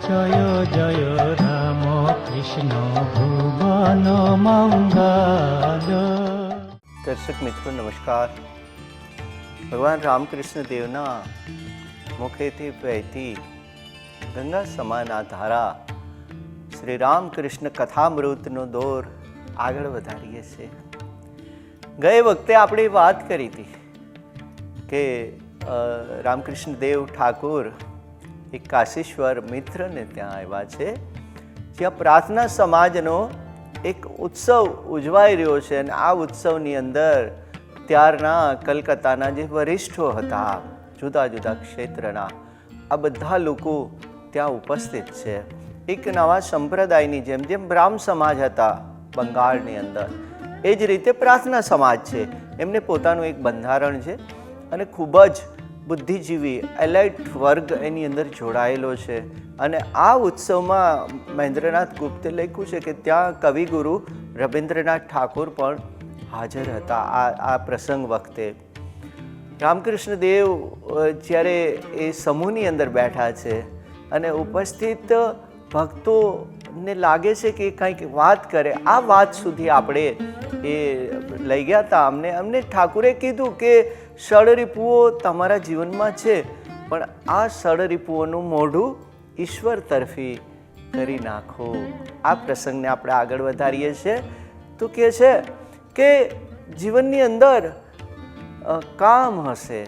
জয় জয় রাম কৃষ্ণ ভুবন મંગલ। દર્શક મિત્રો નમસ્કાર। ભગવાન રામકૃષ્ણ દેવના મુખેથી વહેતી ગંગા સમાન આ ધારા શ્રી રામકૃષ્ણ કથામૃતનો દોર આગળ વધારીએ છીએ। ગયે વખતે આપણે વાત કરી હતી કે રામકૃષ્ણ દેવ ઠાકુર એક કાશીશ્વર મિત્રને ત્યાં આવ્યા છે, જ્યાં પ્રાર્થના સમાજનો એક ઉત્સવ ઉજવાઈ રહ્યો છે અને આ ઉત્સવની અંદર ત્યારના કલકત્તાના જે વરિષ્ઠો હતા જુદા જુદા ક્ષેત્રના આ બધા લોકો ત્યાં ઉપસ્થિત છે। એક નવા સંપ્રદાયની જેમ જેમ બ્રાહ્મ સમાજ હતા બંગાળની અંદર, એ જ રીતે પ્રાર્થના સમાજ છે, એમને પોતાનું એક બંધારણ છે અને ખૂબ જ બુદ્ધિજીવી એલાઇટ વર્ગ એની અંદર જોડાયેલો છે। અને આ ઉત્સવમાં મહેન્દ્રનાથ ગુપ્તે લખ્યું છે કે ત્યાં કવિગુરુ રવિન્દ્રનાથ ઠાકુર પણ હાજર હતા। આ પ્રસંગ વખતે રામકૃષ્ણ દેવ જ્યારે એ સમૂહની અંદર બેઠા છે અને ઉપસ્થિત ભક્તોને લાગે છે કે કંઈક વાત કરે, આ વાત સુધી આપણે એ લઈ ગયા હતા। અમને ઠાકુરે કીધું કે ષડરીપુઓ તમારા જીવનમાં છે, પણ આ ષડરીપુઓનું મોઢું ઈશ્વર તરફી કરી નાખો। આ પ્રસંગને આપણે આગળ વધારીએ છીએ તો કહે છે કે જીવનની અંદર કામ હશે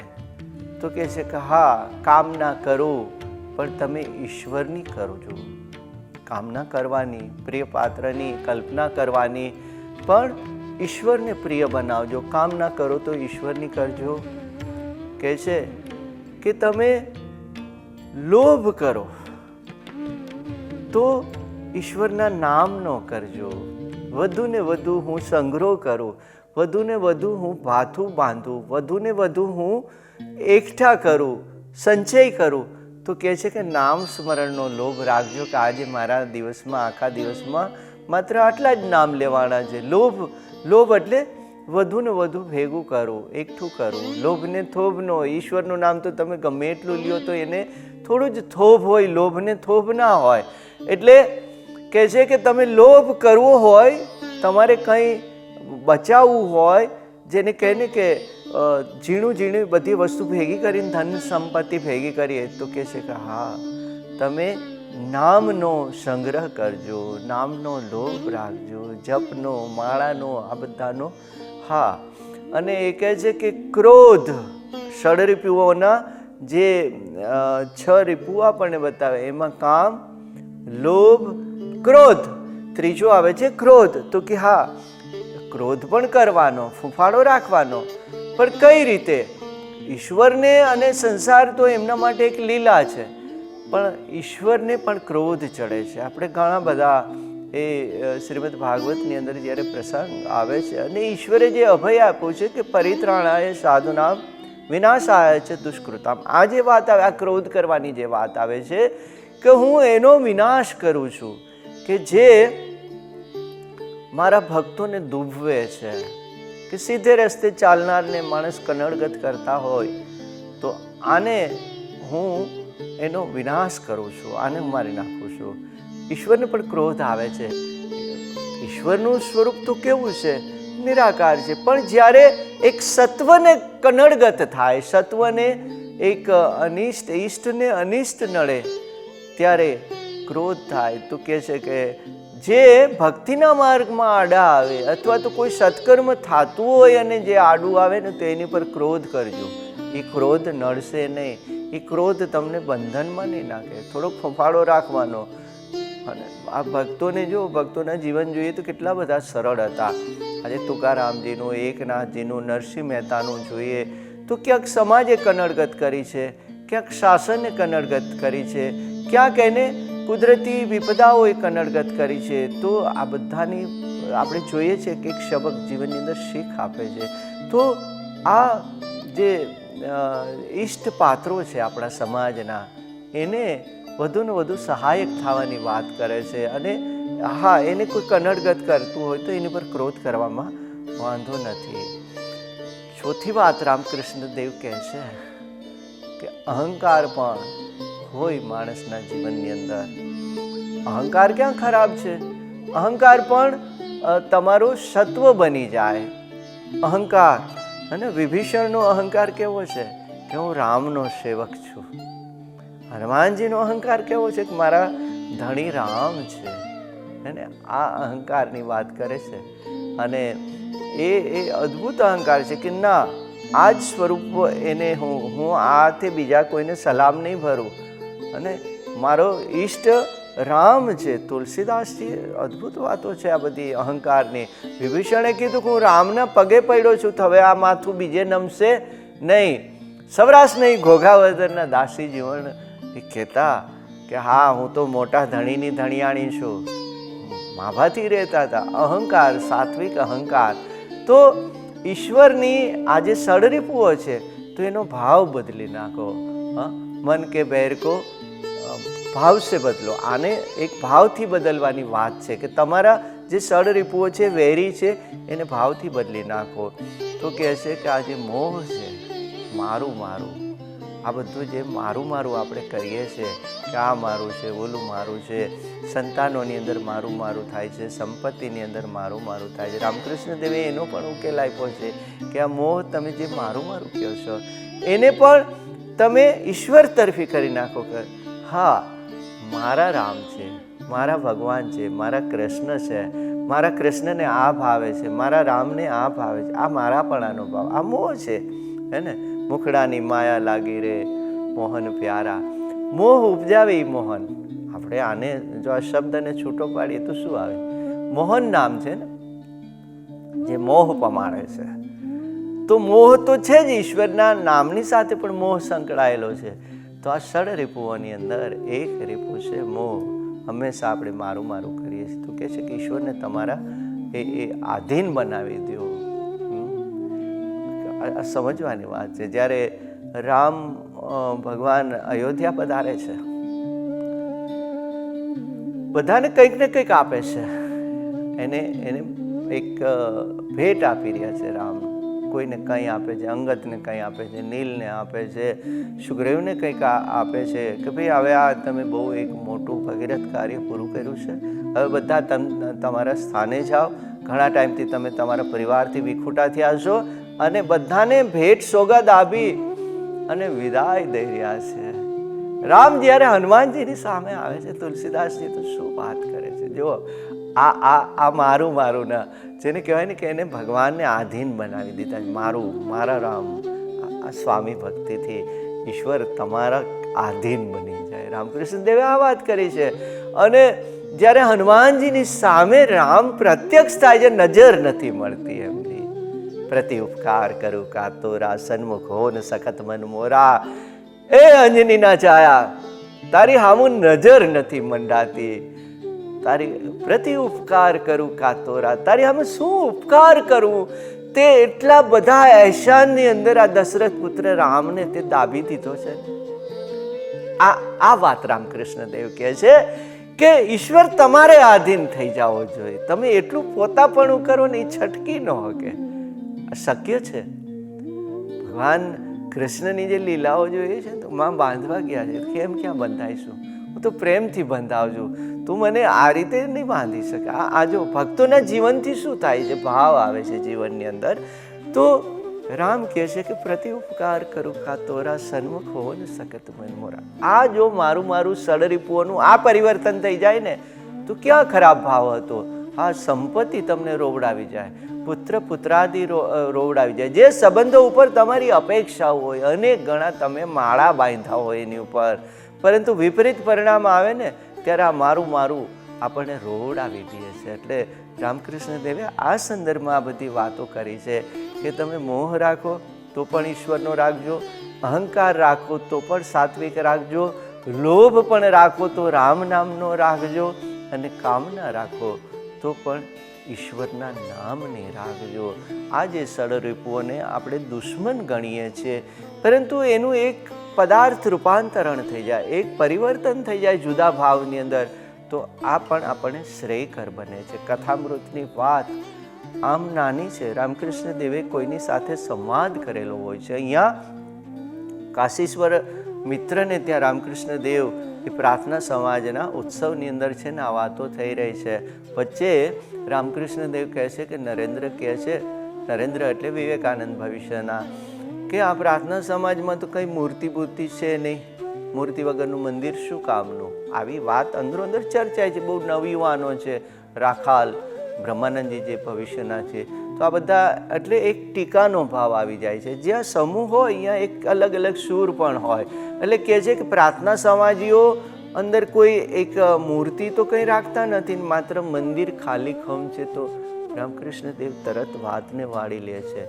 તો કહે છે કે હા, કામના કરો પણ તમે ઈશ્વરની કરજો। કામના કરવાની, પ્રિય પાત્રની કલ્પના કરવાની, પણ ઈશ્વરને પ્રિય બનાવજો। કામ ના કરો તો ઈશ્વરની કરજો। કહે છે કે તમે લોભ કરો તો ઈશ્વરના નામનો કરજો। વધુ ને વધુ હું સંગ્રહ કરું, વધુ ને વધુ હું ભાથું બાંધું, વધુ ને વધુ હું એકઠા કરું, સંચય કરું, તો કહે છે કે નામ સ્મરણનો લોભ રાખજો કે આજે મારા દિવસમાં, આખા દિવસમાં માત્ર આટલા જ નામ લેવાના છે। લોભ એટલે વધુ ને વધુ ભેગું કરવું, એકઠું કરવું। લોભને થોભનો, ઈશ્વરનું નામ તો તમે ગમે એટલું લ્યો તો એને થોડું જ થોભ હોય, લોભને થોભ ના હોય। એટલે કહે છે કે તમે લોભ કરવો હોય, તમારે કંઈ બચાવવું હોય, જેને કહીને કે ઝીણું બધી વસ્તુ ભેગી કરીને ધન સંપત્તિ ભેગી કરીએ, તો કહે છે કે હા, તમે નામનો સંગ્રહ કરજો, નામનો લોભ રાખજો, જપનો, માળાનો, આ બધાનો। હા, અને એ કહે છે કે ક્રોધ, ષડરીપુઓના જે 6 રીપુ આપણને બતાવે, એમાં કામ, લોભ, ક્રોધ, ત્રીજો આવે છે ક્રોધ। તો કે હા, ક્રોધ પણ કરવાનો, ફૂફાડો રાખવાનો, પણ કઈ રીતે? ઈશ્વરને અને સંસાર તો એમના માટે એક લીલા છે, પણ ઈશ્વરને પણ ક્રોધ ચડે છે। આપણે ઘણા બધા એ શ્રીમદ ભાગવતની અંદર જ્યારે પ્રસંગ આવે છે અને ઈશ્વરે જે અભય આપ્યું છે કે પરિત્રાણાય સાધુનામ વિનાશાય છે દુષ્કૃતામ, આ જે વાત આવે, આ ક્રોધ કરવાની જે વાત આવે છે કે હું એનો વિનાશ કરું છું, કે જે મારા ભક્તોને દુભવે છે, કે સીધે રસ્તે ચાલનારને માણસ કનડગત કરતા હોય તો આને હું એનો વિનાશ કરું છું, આને હું મારી નાખું છું। ઈશ્વરને પણ ક્રોધ આવે છે। ઈશ્વરનું સ્વરૂપ તો કેવું છે? નિરાકાર છે, પણ જ્યારે એક સત્વને કનડગત થાય, સત્વને એક અનિષ્ટ, ઈષ્ટને અનિષ્ટ નડે, ત્યારે ક્રોધ થાય। તો કહે છે કે જે ભક્તિના માર્ગમાં આડા આવે અથવા તો કોઈ સત્કર્મ થતું હોય અને જે આડું આવે ને, તો એની પર ક્રોધ કરજો। એ ક્રોધ નડશે નહીં, એ ક્રોધ તમને બંધનમાં નહીં નાખે, થોડોક ફફાડો રાખવાનો। અને આ ભક્તોને જો, ભક્તોના જીવન જોઈએ તો કેટલા બધા સરળ હતા। આજે તુકારામજીનું, એકનાથજીનું, નરસિંહ મહેતાનું જોઈએ તો ક્યાંક સમાજે કનડગત કરી છે, ક્યાંક શાસને કનડગત કરી છે, ક્યાંક એને કુદરતી વિપદાઓએ કનડગત કરી છે। તો આ બધાની આપણે જોઈએ છે કે એક શબક જીવનની અંદર શીખ આપે છે। તો આ જે ઈષ્ટ પાત્રો છે આપણા સમાજના, એને વધુ ને વધુ સહાયક થવાની વાત કરે છે। અને હા, એને કોઈ કનડગત કરતું હોય તો એની પર ક્રોધ કરવામાં વાંધો નથી। ચોથી વાત રામકૃષ્ણ દેવ કહે છે કે અહંકાર પણ હોય માણસના જીવનની અંદર. અહંકાર ક્યાં ખરાબ છે? અહંકાર પણ તમારો સત્વ બની જાય. અહંકાર, અને વિભીષણનો અહંકાર કેવો છે કે હું રામનો સેવક છું. હનુમાનજીનો અહંકાર કેવો છે કે મારા ધણી રામ છે. અને આ અહંકારની વાત કરે છે. અને એ અદ્ભુત અહંકાર છે કે ના, આ જ સ્વરૂપ એને હું આથી બીજા કોઈને સલામ નહીં ભરું. અને મારો ઈષ્ટ રામ છે. તુલસીદાસજી અદ્ભુત વાતો છે આ બધી અહંકારની. વિભીષણે કીધું કે હું રામના પગે પડ્યો છું, તો હવે આ માથું બીજે નમશે નહીં. સૌરાષ્ટ્ર નહીં, ઘોઘાવદરના દાસી જીવન એ કહેતા કે હા, હું તો મોટા ધણીની ધણિયાણી છું. માભાથી રહેતા હતા. અહંકાર, સાત્વિક અહંકાર. તો ઈશ્વરની આ જે સડરીપુઓ છે, તો એનો ભાવ બદલી નાખો. મન કે બેર કો ભાવ સે બદલો. આને એક ભાવથી બદલવાની વાત છે કે તમારા જે સડરીપુઓ છે, વેરી છે, એને ભાવથી બદલી નાખો. તો કહે છે કે આ જે મોહ છે, મારું મારું, આ બધું જે મારું મારું આપણે કરીએ છીએ કે આ મારું છે, ઓલું મારું છે, સંતાનોની અંદર મારું મારું થાય છે, સંપત્તિની અંદર મારું મારું થાય છે. રામકૃષ્ણ દેવે એનો પણ ઉકેલ આપ્યો છે કે આ મોહ તમે જે મારું મારું કહો છો, એને પણ તમે ઈશ્વર તરફી કરી નાખો કે હા, મારા રામ છે, મારા ભગવાન છે, મારા કૃષ્ણ છે, મારા કૃષ્ણને આ ભાવે છે, મારા રામને આ ભાવે છે. આ મારાપણાનો ભાવ, આ મોહ છે. હે ને? મુખડાની માયા લાગી રે મોહન પ્યારા. મોહ ઉપજાવે એ મોહન. આપણે આને જો આ શબ્દને છૂટો પાડીએ તો શું આવે? મોહન નામ છે ને, જે મોહ પમાડે છે. તો મોહ તો છે જ, ઈશ્વરના નામની સાથે પણ મોહ સંકળાયેલો છે. તો આ ષડ રીપુઓની અંદર એક રીપુ છે મોહ. હંમેશા આપણે મારું મારું કરીએ છીએ. તો કહે છે કે ઈશ્વરને તમારા એ આધીન બનાવી દો. આ સમજવાની વાત છે. જ્યારે રામ ભગવાન અયોધ્યા પધારે છે, બધાને કંઈક ને કંઈક આપે છે. એને એક ભેટ આપી રહ્યા છે રામ. કોઈને કંઈ આપે છે, અંગતને કંઈ આપે છે, નીલને આપે છે, સુગ્રીવને કંઈક આપે છે કે ભાઈ હવે આ તમે બહુ એક મોટું ભગીરથ કાર્ય પૂરું કર્યું છે, હવે બધા તમારા સ્થાને જાઓ. ઘણા ટાઈમથી તમે તમારા પરિવારથી વિખૂટા થયા છો, અને બધાને ભેટ સોગદ આપી અને વિદાય દઈ રહ્યા છે. રામ જ્યારે હનુમાનજીની સામે આવે છે, તુલસીદાસજી તો શું વાત કરે છે. જો આ મારું મારું ના, જેને કહેવાય ને કે એને ભગવાનને આધીન બનાવી દીધા. મારું, મારા રામ. આ સ્વામી ભક્તિથી ઈશ્વર તમારા આધીન બની જાય. રામકૃષ્ણ દેવે આ વાત કરી છે. અને જ્યારે હનુમાનજીની સામે રામ પ્રત્યક્ષ થાય છે, નજર નથી મળતી એમની. પ્રતિ ઉપકાર કરું કાતોરા, સન્મુખ હો ન સખત મન મોરા. એ અંજની ના છાયા, તારી હામું નજર નથી મંડાતી. તારી પ્રતિ ઉપકાર કરું કાતોરા, તારી હામે શું ઉપકાર કરું? તે એટલા બધા એહસાનની અંદર આ દશરથ પુત્ર રામને તે દાબી દીધો છે. આ વાત રામકૃષ્ણ દેવ કહે છે કે ઈશ્વર તમારે આધીન થઈ જાવો જોઈએ. તમે એટલું પોતાપણું કરો ને, એ છટકી ન શકે. આ શક્ય છે? ભગવાન કૃષ્ણની જે લીલાઓ જોઈએ છે, તો માં બાંધવા ગયા છે. કેમ ક્યાં બંધાઈશું? હું તો પ્રેમથી બંધાવજો. તું મને આ રીતે નહીં બાંધી શકે. આ જો ભક્તોના જીવનથી શું થાય છે, ભાવ આવે છે જીવનની અંદર. તો રામ કહે છે કે પ્રતિ ઉપકાર કરું કાતોરા, સન્મુખ હો ને સખત મન મોરા. આ જો મારું મારું સડરીપુઓનું આ પરિવર્તન થઈ જાય ને, તો ક્યાં ખરાબ ભાવ હતો? આ સંપત્તિ તમને રોવડાવી જાય, પુત્ર પુત્રાદિ રોવડાવી જાય. જે સંબંધો ઉપર તમારી અપેક્ષાઓ હોય, અનેક ગણા તમે માળા બાંધ્યા હોય એની ઉપર, પરંતુ વિપરીત પરિણામ આવે ને, ત્યારે આ મારું મારું આપણને રોવડાવી દે છે. એટલે રામકૃષ્ણ દેવે આ સંદર્ભમાં આ બધી વાતો કરી છે કે તમે મોહ રાખો તો પણ ઈશ્વરનો રાખજો, અહંકાર રાખો તો પણ સાત્વિક રાખજો, લોભ પણ રાખો તો રામ નામનો રાખજો, અને કામના રાખો તો પણ ઈશ્વરના નામને રાખજો. આ જે સડરીપુઓને આપણે દુશ્મન ગણીએ છીએ, પરંતુ એનું એક પદાર્થ રૂપાંતરણ થઈ જાય, એક પરિવર્તન થઈ જાય જુદા ભાવની અંદર, તો આ પણ આપણને શ્રેયકર બને છે. કથામૃતની વાત આમ નાની છે. રામકૃષ્ણ દેવે કોઈની સાથે સંવાદ કરેલો હોય છે. અહીંયા કાશીશ્વર મિત્રને ત્યાં રામકૃષ્ણ દેવ એ પ્રાર્થના સમાજના ઉત્સવની અંદર છે ને આ વાતો થઈ રહી છે. વચ્ચે રામકૃષ્ણ દેવ કહે છે કે નરેન્દ્ર કહે છે, નરેન્દ્ર એટલે વિવેકાનંદ ભવિષ્યના, કે આ પ્રાર્થના સમાજમાં તો કંઈ મૂર્તિ બૂર્તિ છે નહીં, મૂર્તિ વગરનું મંદિર શું કામનું. આવી વાત અંદરો અંદર ચર્ચાય છે. બહુ નવયુવાનો છે, રાખાલ, બ્રહ્માનંદજી જે ભવિષ્યના છે, તો આ બધા એટલે એક ટીકાનો ભાવ આવી જાય છે. જ્યાં સમૂહ હોય અહીંયા એક અલગ અલગ સૂર પણ હોય. એટલે કહે છે કે પ્રાર્થના સમાજીઓ અંદર કોઈ એક મૂર્તિ તો કંઈ રાખતા નથી, માત્ર મંદિર ખાલી ખમ છે. તો રામકૃષ્ણ દેવ તરત વાતને વાળી લે છે.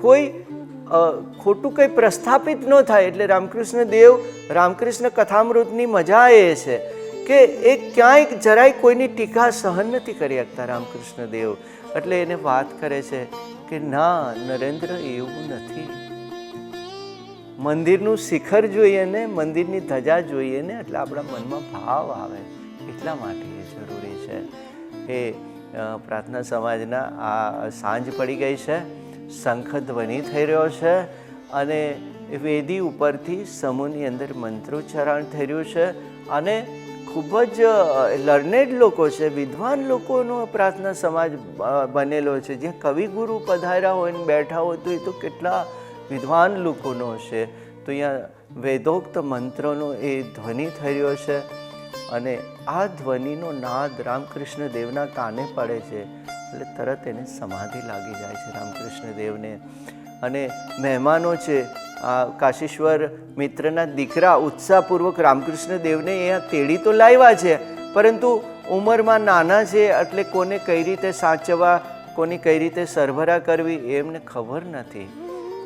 કોઈ ખોટું કંઈ પ્રસ્થાપિત ન થાય. એટલે રામકૃષ્ણ દેવ રામકૃષ્ણ કથામૃતની મજા એ છે કે એ ક્યાંય જરાય કોઈની ટીકા સહન નથી કરી શકતા રામકૃષ્ણ દેવ. એટલે એને વાત કરે છે કે ના નરેન્દ્ર, એવું નથી. મંદિરનું શિખર જોઈએ ને, મંદિરની ધજા જોઈએ ને, એટલે આપણા મનમાં ભાવ આવે. એટલા માટે એ જરૂરી છે. એ પ્રાર્થના સમાજના આ સાંજ પડી ગઈ છે, શંખ ધ્વનિ થઈ રહ્યો છે અને વેદી ઉપરથી સમૂહની અંદર મંત્રોચ્ચારણ થઈ રહ્યું છે. અને ખૂબ જ લર્નેડ લોકો છે, વિદ્વાન લોકોનો પ્રાર્થના સમાજ બનેલો છે. જ્યાં કવિગુરુ પધાર્યા હોય ને બેઠા હોય તો એ તો કેટલા વિદ્વાન લોકોનો છે. તો અહીંયા વેદોક્ત મંત્રોનો એ ધ્વનિ થઈ રહ્યો છે અને આ ધ્વનિનો નાદ રામકૃષ્ણ દેવના કાને પડે છે એટલે તરત એને સમાધિ લાગી જાય છે રામકૃષ્ણ દેવને. અને મહેમાનો છે, આ કાશીશ્વર મિત્રના દીકરા ઉત્સાહપૂર્વક રામકૃષ્ણ દેવને અહીંયા તેડી તો લાવ્યા છે, પરંતુ ઉંમરમાં નાના છે એટલે કોને કઈ રીતે સાચવવા, કોની કઈ રીતે સરભરા કરવી એ એમને ખબર નથી.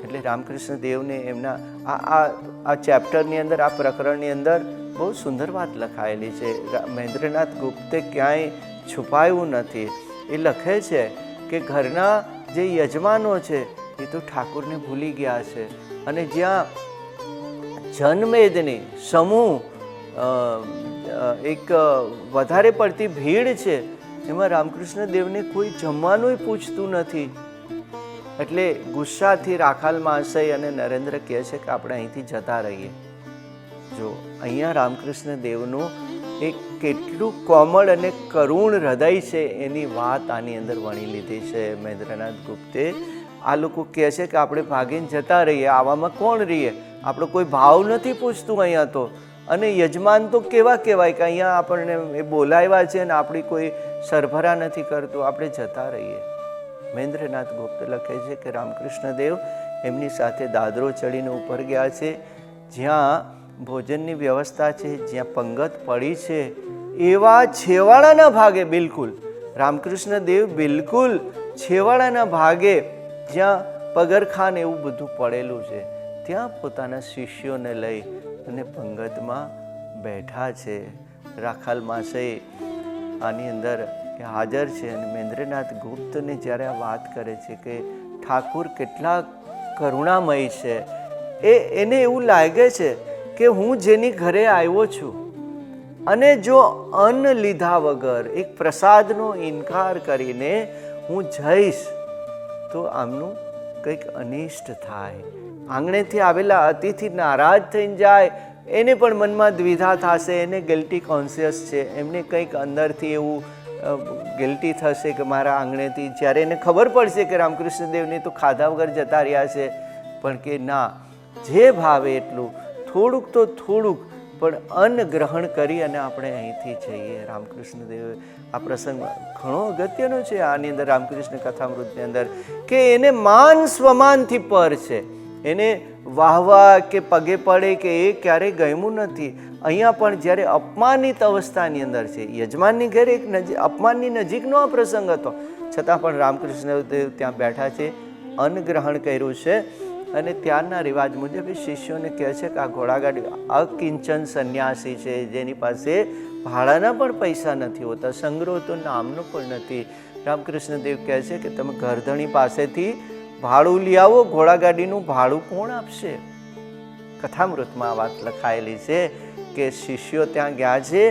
એટલે રામકૃષ્ણ દેવને એમના આ ચેપ્ટરની અંદર, આ પ્રકરણની અંદર બહુ સુંદર વાત લખાયેલી છે. મહેન્દ્રનાથ ગુપ્તે ક્યાંય છુપાયું નથી. એ લખે છે કે ઘરના જે યજમાનો છે એ તો ઠાકુરને ભૂલી ગયા છે અને જ્યાં જનમેદની સમૂહ એક વધારે પડતી ભીડ છે એમાં રામકૃષ્ણ દેવને કોઈ જમવાનું પૂછતું નથી. એટલે ગુસ્સાથી રાખાલ મહાશય અને નરેન્દ્ર કહે છે કે આપણે અહીંથી જતા રહીએ. જો અહીંયા રામકૃષ્ણ દેવનું એક કેટલું કોમળ અને કરુણ હૃદય છે એની વાત આની અંદર વણી લીધી છે મહેન્દ્રનાથ ગુપ્તે. આ લોકો કહે છે કે આપણે ભાગીને જતા રહીએ, આવામાં કોણ રહીએ, આપણો કોઈ ભાવ નથી પૂછતું અહીંયા તો. અને યજમાન તો કેવા કહેવાય કે અહીંયા આપણને એ બોલાવ્યા છે અને આપણી કોઈ સરભરા નથી કરતું, આપણે જતા રહીએ. મહેન્દ્રનાથ ગુપ્ત લખે છે કે રામકૃષ્ણ દેવ એમની સાથે દાદરો ચડીને ઉપર ગયા છે, જ્યાં ભોજનની વ્યવસ્થા છે, જ્યાં પંગત પડી છે એવા છેવાડાના ભાગે, બિલકુલ રામકૃષ્ણ દેવ બિલકુલ છેવાડાના ભાગે જ્યાં પગરખાન એવું બધું પડેલું છે ત્યાં પોતાના શિષ્યોને લઈ અને પંગતમાં બેઠા છે. રાખાલ મહાશય આની અંદર હાજર છે અને મહેન્દ્રનાથ ગુપ્તને જ્યારે આ વાત કરે છે કે ઠાકુર કેટલા કરુણામય છે, એને એવું લાગે છે કે હું જેની ઘરે આવ્યો છું અને જો અન્ન લીધા વગર એક પ્રસાદનો ઇનકાર કરીને હું જઈશ તો આમનું કંઈક અનિષ્ટ થાય. આંગણેથી આવેલા અતિથિ નારાજ થઈને જાય, એને પણ મનમાં દ્વિધા થશે, એને ગિલ્ટી કોન્શિયસ છે, એમને કંઈક અંદરથી એવું ગિલ્ટી થશે કે મારા આંગણેથી, જ્યારે એને ખબર પડશે કે રામકૃષ્ણ દેવને તો ખાધા વગર જતા રહ્યા છે, પણ કે ના, જે ભાવે એટલું થોડુંક તો થોડુંક પણ અન્ન ગ્રહણ કરી અને આપણે અહીંથી જઈએ. રામકૃષ્ણ દેવ આ પ્રસંગ ઘણો અગત્યનો છે આની અંદર, રામકૃષ્ણ કથામૃતની અંદર, કે એને માન સ્વમાનથી પર છે, એને વાહવા કે પગે પડે કે એ ક્યારેય ગમ્યું નથી. અહીંયા પણ જ્યારે અપમાનિત અવસ્થાની અંદર છે, યજમાનની ઘરે એક અપમાનની નજીકનો આ પ્રસંગ હતો, છતાં પણ રામકૃષ્ણ દેવ ત્યાં બેઠા છે, અન્ન ગ્રહણ કર્યું છે. અને ત્યારના રિવાજ મુજબ એ શિષ્યોને કહે છે કે આ ઘોડાગાડી અકિંચન સંન્યાસી છે, જેની પાસે ભાડાના પણ પૈસા નથી હોતા, સંગ્રહ તો નામનો પણ નથી. રામકૃષ્ણ દેવ કહે છે કે તમે ઘરધણી પાસેથી ભાડું લઈ આવો, ઘોડાગાડીનું ભાડું કોણ આપશે? કથામૃતમાં આ વાત લખાયેલી છે કે શિષ્યો ત્યાં ગયા છે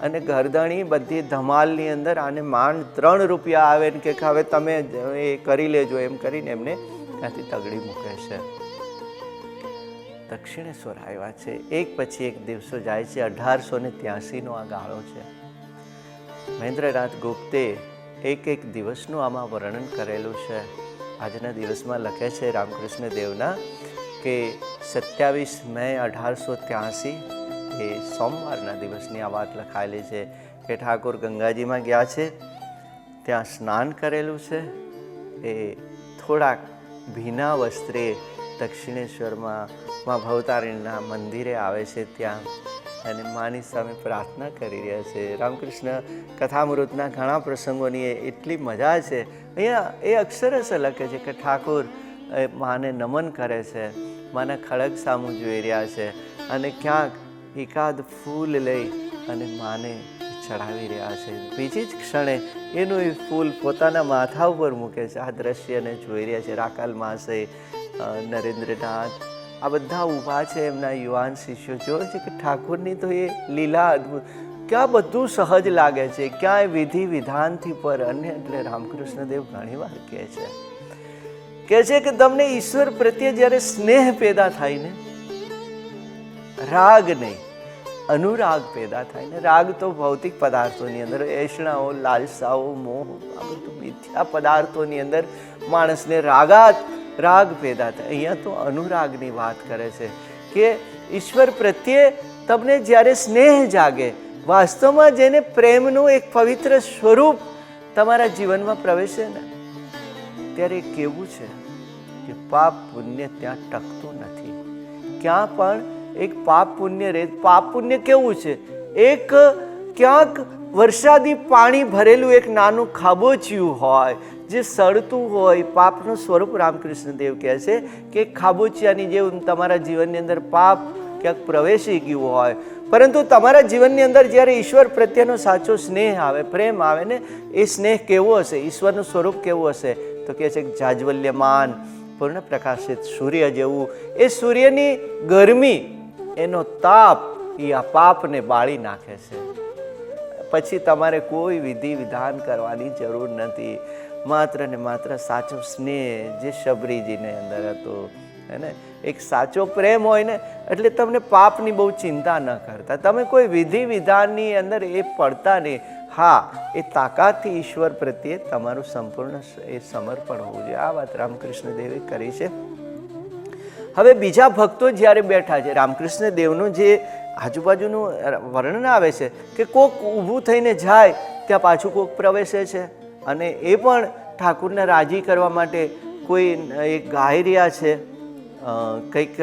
અને ઘરધણી બધી ધમાલની અંદર આને માંડ 3 રૂપિયા આવે ને કે હવે તમે એ કરી લેજો, એમ કરીને એમને ત્યાંથી તગડી મૂકે છે. દક્ષિણેશ્વર આવ્યા છે. એક પછી એક દિવસો જાય છે. 1883નો આ ગાળો છે. મહેન્દ્રનાથ ગુપ્તે એક દિવસનું આમાં વર્ણન કરેલું છે. આજના દિવસમાં લખે છે રામકૃષ્ણ દેવના કે 27 મે 1883 એ સોમવારના દિવસની આ વાત લખાયેલી છે કે ઠાકોર ગંગાજીમાં ગયા છે, ત્યાં સ્નાન કરેલું છે. એ થોડાક ભીના વસ્ત્રે દક્ષિણેશ્વરમાં મા ભવતારીણીના મંદિરે આવે છે. ત્યાં અને માની સામે પ્રાર્થના કરી રહ્યા છે. રામકૃષ્ણ કથામૃતના ઘણા પ્રસંગોની એટલી મજા છે. અહીંયા એ અક્ષરશ લખે છે કે ઠાકોર માને નમન કરે છે, માના ખડગ સામું જોઈ રહ્યા છે અને ક્યાંક એકાદ ફૂલ લઈ અને માને ચડાવી રહ્યા છે. બીજી જ ક્ષણે એનું એ ફૂલ પોતાના માથા ઉપર મૂકે છે. આ દ્રશ્યને જોઈ રહ્યા છે. રાકાલ માસે, નરેન્દ્રનાથ, આ બધા ઊભા છે. એમના યુવાન શિષ્યો જોવે છે કે ઠાકોરની તો એ લીલા અદ્ભુત, ક્યાં બધું સહજ લાગે છે, ક્યાંય વિધિ વિધાનથી પર. અને એટલે રામકૃષ્ણ દેવ ઘણી વાર કહે છે કે તમને ઈશ્વર પ્રત્યે જ્યારે સ્નેહ પેદા થાય ને, રાગ નહીં, અનુરાગ પેદા થાય ને. રાગ તો ભૌતિક પદાર્થોની અંદર, એષણાઓ, લાલસાઓ, મોહ, આ બધું મિથ્યા પદાર્થોની અંદર માણસને રાગ પેદા થાય. અહીંયા તો અનુરાગની વાત કરે છે કે ઈશ્વર પ્રત્યે તમને જ્યારે સ્નેહ જાગે, વાસ્તવમાં જેને પ્રેમનું એક પવિત્ર સ્વરૂપ તમારા જીવનમાં પ્રવેશે ને, ત્યારે કેવું છે કે પાપ પુણ્ય ત્યાં ટકતું નથી. ક્યાં પણ એક પાપ પુણ્ય રહે. પાપ પુણ્ય કેવું છે? એક ક્યાંક વરસાદી પાણી ભરેલું એક નાનું ખાબોચિયું હોય, જે સડતું હોય. પાપનું સ્વરૂપ રામકૃષ્ણ દેવ કહે છે કે ખાબોચિયાની જેવું તમારા જીવનની અંદર પાપ ક્યાંક પ્રવેશી ગયું હોય, પરંતુ તમારા જીવનની અંદર જ્યારે ઈશ્વર પ્રત્યેનો સાચો સ્નેહ આવે, પ્રેમ આવે ને, એ સ્નેહ કેવો હશે, ઈશ્વરનું સ્વરૂપ કેવું હશે? તો કહે છે કે જાજ્વલ્યમાન પૂર્ણ પ્રકાશિત સૂર્ય જેવું. એ સૂર્યની ગરમી, એનો તાપ એ આ પાપને બાળી નાખે છે. પછી તમારે કોઈ વિધિ વિધાન કરવાની જરૂર નથી. માત્ર ને માત્ર સાચો સ્નેહ જે શબરીજીને અંદર હતો, એને એક સાચો પ્રેમ હોય ને, એટલે તમને પાપની બહુ ચિંતા ન કરતા, તમે કોઈ વિધિ વિધાનની અંદર એ પડતા નહીં. હા, એ તાકાતથી ઈશ્વર પ્રત્યે તમારું સંપૂર્ણ એ સમર્પણ હોવું જોઈએ. આ વાત રામકૃષ્ણ દેવે કરી છે. હવે બીજા ભક્તો જ્યારે બેઠા છે, રામકૃષ્ણ દેવનું જે આજુબાજુનું વર્ણન આવે છે કે કોક ઊભું થઈને જાય, ત્યાં પાછું કોક પ્રવેશે છે, અને એ પણ ઠાકુરને રાજી કરવા માટે કોઈ એક ગાઈ રહ્યા છે. કંઈક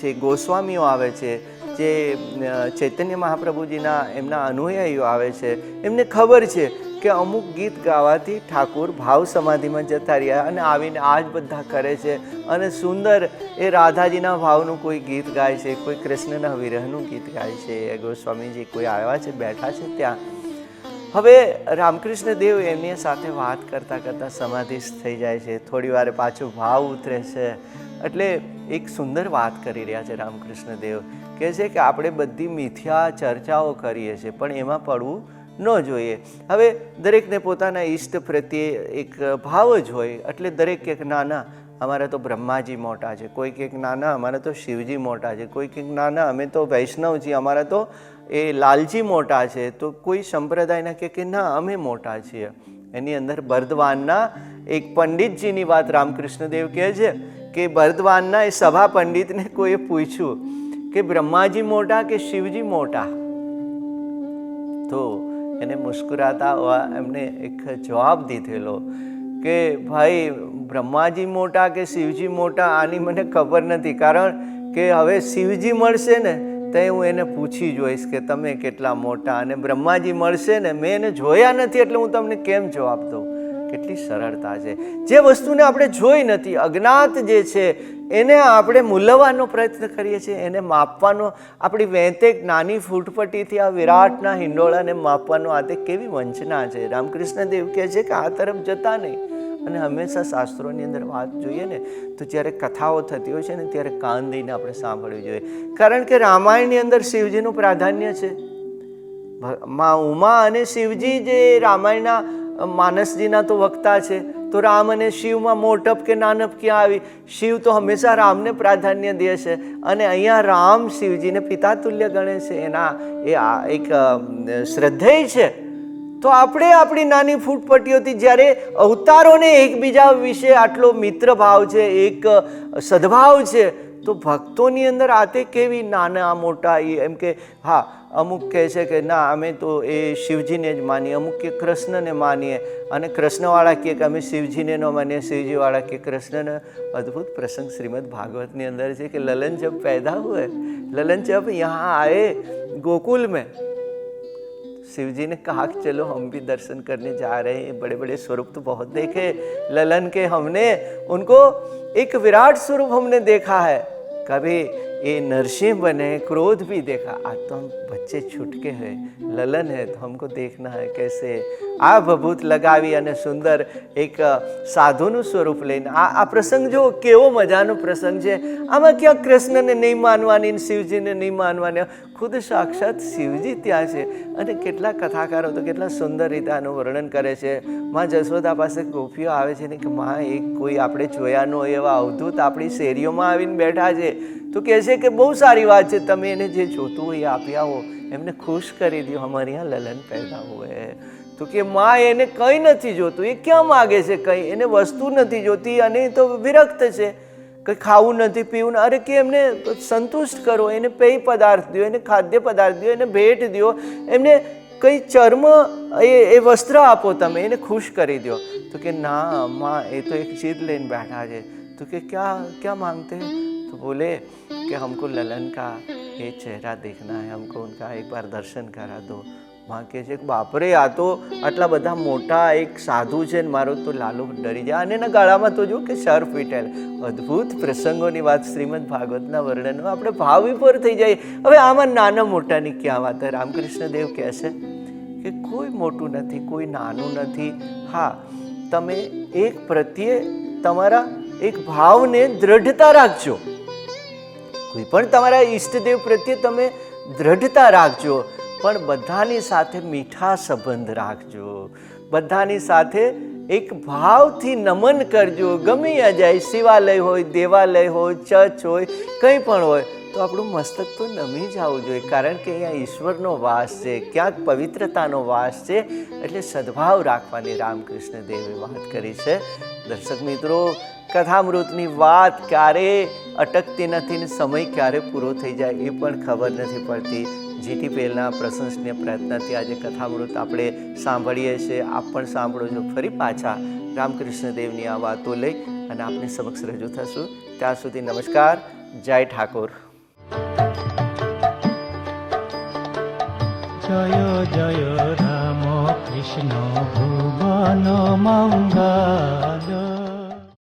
જે ગોસ્વામીઓ આવે છે, જે ચૈતન્ય મહાપ્રભુજીના એમના અનુયાયીઓ આવે છે, એમને ખબર છે કે અમુક ગીત ગાવાથી ઠાકુર ભાવ સમાધિમાં જતા રહ્યા, અને આવીને આ જ બધા કરે છે. અને સુંદર એ રાધાજીના ભાવનું કોઈ ગીત ગાય છે, કોઈ કૃષ્ણના વિરહનું ગીત ગાય છે. ગોસ્વામીજી કોઈ આવ્યા છે, બેઠા છે ત્યાં. હવે રામકૃષ્ણ દેવ એમની સાથે વાત કરતાં કરતાં સમાધિસ્થ થઈ જાય છે. થોડી વાર પાછું ભાવ ઉતરે છે. એટલે એક સુંદર વાત કરી રહ્યા છે રામકૃષ્ણ દેવ. કહે છે કે આપણે બધી મિથ્યા ચર્ચાઓ કરીએ છીએ, પણ એમાં પડવું ન જોઈએ. હવે દરેકને પોતાના ઈષ્ટ પ્રત્યે એક ભાવ જ હોય. એટલે દરેક એક નાના, અમારા તો બ્રહ્માજી મોટા છે, કોઈ કંઈક નાના, અમારા તો શિવજી મોટા છે, કોઈ કંઈક નાના, અમે તો વૈષ્ણવ છીએ, અમારા તો એ લાલજી મોટા છે. તો કોઈ સંપ્રદાયના કે ના અમે મોટા છીએ. એની અંદર બર્દવાનના એક પંડિતજીની વાત રામકૃષ્ણ દેવ કહે છે કે બર્દવાનના એ સભા પંડિતને કોઈએ પૂછ્યું કે બ્રહ્માજી મોટા કે શિવજી મોટા? તો એને મુસ્કુરાતા એમને એક જવાબ દીધેલો કે ભાઈ બ્રહ્માજી મોટા કે શિવજી મોટા આની મને ખબર નથી, કારણ કે હવે શિવજી મળશે ને તો હું એને પૂછી જોઈશ કે તમે કેટલા મોટા, અને બ્રહ્માજી મળશે ને, મેં એને જોયા નથી એટલે હું તમને કેમ જવાબ દઉં. કેટલી સરળતા છે. જે વસ્તુને આપણે જોઈ નથી, અજ્ઞાત જે છે, એને આપણે મૂલવવાનો પ્રયત્ન કરીએ છીએ, એને માપવાનો. આપણી વેંતે નાની ફૂટપટ્ટીથી આ વિરાટના હિંડોળાને માપવાનો આ તે કેવી વંચના છે. રામકૃષ્ણ દેવ કહે છે કે આ તરફ જતા નહીં. અને હંમેશા શાસ્ત્રોની અંદર વાત જોઈએ ને, તો જ્યારે કથાઓ થતી હોય છે ને, ત્યારે કાન દઈને આપણે સાંભળવી જોઈએ. કારણ કે રામાયણની અંદર શિવજીનું પ્રાધાન્ય છે. મા ઉમા અને શિવજી જે રામાયણના માનસજીના તો વક્તા છે, તો રામ અને શિવમાં મોટપ કે નાનપ ક્યાં આવી? શિવ તો હંમેશા રામને પ્રાધાન્ય દે છે અને અહીંયા રામ શિવજીને પિતા તુલ્ય ગણે છે, એના એ એક શ્રદ્ધેય છે. તો આપણે આપણી નાની ફૂટપટ્ટીઓથી જ્યારે અવતારોને એકબીજા વિશે આટલો મિત્ર ભાવ છે, એક સદભાવ છે, તો ભક્તોની અંદર આતે કેવી નાના મોટા એમ કે હા, અમુક કહે છે કે ના અમે તો એ શિવજીને જ માનીએ, અમુક કે કૃષ્ણને માનીએ, અને કૃષ્ણવાળા કહે કે અમે શિવજીને ન માનીએ, શિવજીવાળા કે કૃષ્ણને. અદ્ભુત પ્રસંગ શ્રીમદ ભાગવતની અંદર છે કે લलन जब पैदा हुए, ललन जब यहाँ आए गोकुल में, शिव जी ने कहा कि चलो हम भी दर्शन करने जा रहे हैं, बड़े बड़े स्वरूप तो बहुत देखे ललन के, हमने उनको एक विराट स्वरूप हमने देखा है, कभी ये नरसिंह बने, क्रोध भी देखा, आज तो हम बच्चे छूटके हैं, ललन है तो हमको देखना है कैसे આ ભભૂત લગાવી અને સુંદર એક સાધુનું સ્વરૂપ લઈને આ પ્રસંગ જો કેવો મજાનો પ્રસંગ છે. આમાં ક્યાં કૃષ્ણને નહીં માનવાની, શિવજીને નહીં માનવાની, ખુદ સાક્ષાત શિવજી ત્યાં છે. અને કેટલા કથાકારો તો કેટલા સુંદર રીતે આનું વર્ણન કરે છે. માં જશોદા પાસે ગોપીઓ આવે છે ને કે માં એક કોઈ આપણે જોયા ન હોય એવા અવધૂત આપણી શેરીઓમાં આવીને બેઠા છે, તો કહે છે કે બહુ સારી વાત છે, તમે એને જે જોતું હોય એ આપી આવો, એમને ખુશ કરી દો, हमारे यहाँ ललन पैदा हुए. તો કે માં એને કંઈ નથી જોતું, એ ક્યાં માગે છે કંઈ, એને વસ્તુ નથી જોતી અને તો વિરક્ત છે, કંઈ ખાવું નથી પીવું, અરે કે એમને સંતુષ્ટ કરો, એને પેય પદાર્થ દો, એને ખાદ્ય પદાર્થ દો, એને ભેટ દો, એમને કંઈ ચર્મ એ વસ્ત્ર આપો, તમે એને ખુશ કરી દો. તો કે ના માં એ તો એક જીદ લઈને બેઠા છે. તો કે क्या मांगते हैं? तो बोले कि हमको ललन का ये चेहरा देखना है, हमको उनका एक बार दर्शन करा दो. માં કહે છે કે બાપરે આ તો આટલા બધા મોટા એક સાધુ છે ને મારો તો લાલો ડરી જાય, અને એના ગાળામાં તો જો કે સર્ફ વીટેલ. અદ્ભુત પ્રસંગોની વાત શ્રીમદ ભાગવતના વર્ણનમાં આપણે ભાવ વિભોર થઈ જાય. હવે આમાં નાના મોટાની ક્યાં વાત? રામકૃષ્ણ દેવ કહે છે કે કોઈ મોટું નથી, કોઈ નાનું નથી. હા, તમે એક પ્રત્યે તમારા એક ભાવને દ્રઢતા રાખજો, કોઈ પણ તમારા ઈષ્ટદેવ પ્રત્યે તમે દ્રઢતા રાખજો, પણ બધાની સાથે મીઠા સંબંધ રાખજો, બધાની સાથે એક ભાવથી નમન કરજો. ગમે ત્યાં જાય, શિવાલય હોય, દેવાલય હોય, ચર્ચ હોય, કંઈ પણ હોય, તો આપણું મસ્તક તો નમી જવું જોઈએ, કારણ કે અહીંયા ઈશ્વરનો વાસ છે, ક્યાંક પવિત્રતાનો વાસ છે. એટલે સદભાવ રાખવાની રામકૃષ્ણ દેવે વાત કરી છે. દર્શક મિત્રો, કથામૃતની વાત ક્યારે અટકતી નથી ને સમય ક્યારે પૂરો થઈ જાય એ પણ ખબર નથી પડતી. GTPLના પ્રશંસનીય પ્રયત્નથી આજે કથામૃત આપણે સાંભળીએ છીએ. આપ પણ સાંભળો છો. ફરી પાછા રામકૃષ્ણ દેવની આ વાતો લઈ અને આપની સમક્ષ રજૂ થશું. ત્યાં સુધી નમસ્કાર. જય ઠાકોર. જય જય રામ કૃષ્ણ ભુવન મંગલ.